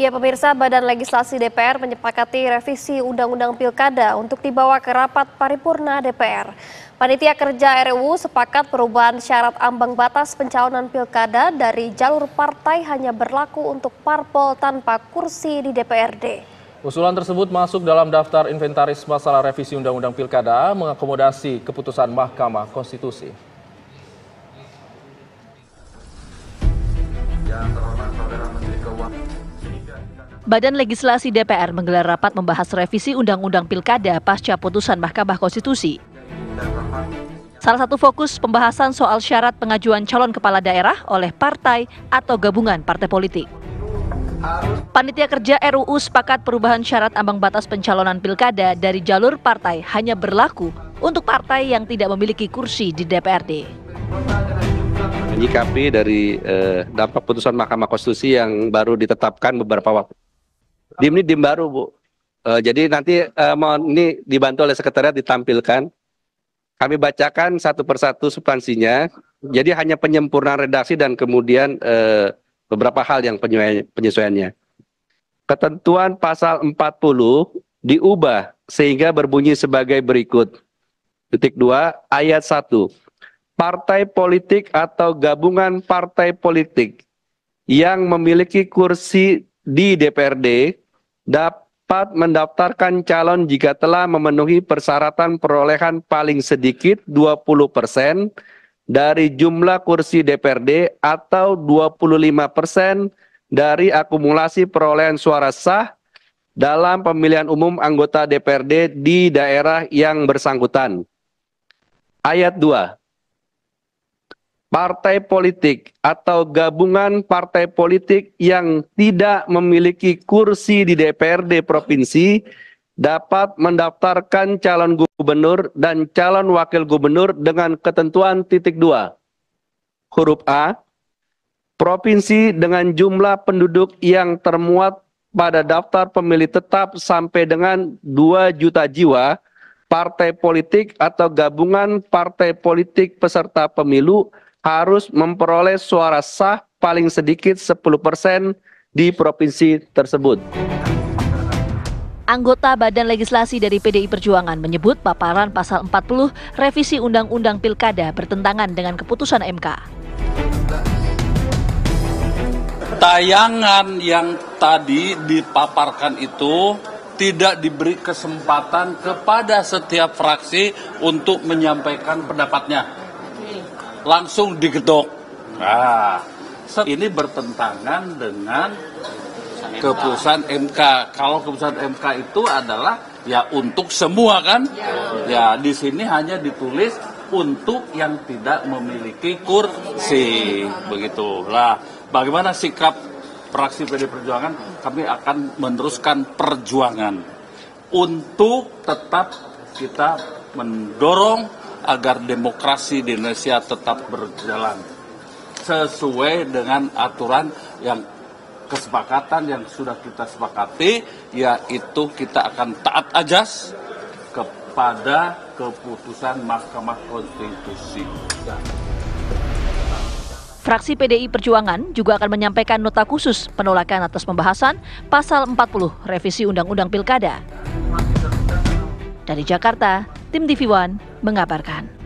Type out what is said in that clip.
Ya pemirsa, Badan Legislasi DPR menyepakati revisi Undang-Undang Pilkada untuk dibawa ke rapat paripurna DPR. Panitia Kerja RUU sepakat perubahan syarat ambang batas pencalonan pilkada dari jalur partai hanya berlaku untuk parpol tanpa kursi di DPRD. Usulan tersebut masuk dalam daftar inventaris masalah revisi Undang-Undang Pilkada mengakomodasi keputusan Mahkamah Konstitusi. Badan Legislasi DPR menggelar rapat membahas revisi Undang-Undang Pilkada pasca putusan Mahkamah Konstitusi. Salah satu fokus pembahasan soal syarat pengajuan calon kepala daerah oleh partai atau gabungan partai politik. Panitia Kerja RUU sepakat perubahan syarat ambang batas pencalonan pilkada dari jalur partai hanya berlaku untuk partai yang tidak memiliki kursi di DPRD. Menyikapi dari dampak putusan Mahkamah Konstitusi yang baru ditetapkan beberapa waktu. Ini dim baru, Bu. Jadi nanti ini dibantu oleh sekretariat ditampilkan. Kami bacakan satu persatu substansinya. Jadi hanya penyempurnaan redaksi dan kemudian beberapa hal yang penyesuaiannya. Ketentuan pasal 40 diubah sehingga berbunyi sebagai berikut. Titik 2 ayat 1. Partai politik atau gabungan partai politik yang memiliki kursi di DPRD dapat mendaftarkan calon jika telah memenuhi persyaratan perolehan paling sedikit 20% dari jumlah kursi DPRD atau 25% dari akumulasi perolehan suara sah dalam pemilihan umum anggota DPRD di daerah yang bersangkutan. Ayat 2. Partai politik atau gabungan partai politik yang tidak memiliki kursi di DPRD provinsi dapat mendaftarkan calon gubernur dan calon wakil gubernur dengan ketentuan titik 2. Huruf A, provinsi dengan jumlah penduduk yang termuat pada daftar pemilih tetap sampai dengan 2 juta jiwa, partai politik atau gabungan partai politik peserta pemilu harus memperoleh suara sah paling sedikit 10% di provinsi tersebut. Anggota Badan Legislasi dari PDI Perjuangan menyebut paparan pasal 40 revisi Undang-Undang Pilkada bertentangan dengan keputusan MK. Tayangan yang tadi dipaparkan itu tidak diberi kesempatan kepada setiap fraksi untuk menyampaikan pendapatnya. Langsung digedok. Nah, ini bertentangan dengan keputusan MK. Kalau keputusan MK itu adalah ya untuk semua kan? Ya di sini hanya ditulis untuk yang tidak memiliki kursi. Begitulah. Bagaimana sikap fraksi PD Perjuangan? Kami akan meneruskan perjuangan untuk tetap kita mendorong agar demokrasi di Indonesia tetap berjalan sesuai dengan aturan yang kesepakatan yang sudah kita sepakati, yaitu kita akan taat ajas kepada keputusan Mahkamah Konstitusi. Fraksi PDI Perjuangan juga akan menyampaikan nota khusus penolakan atas pembahasan pasal 40 revisi Undang-Undang Pilkada. Dari Jakarta, Tim TV One mengabarkan.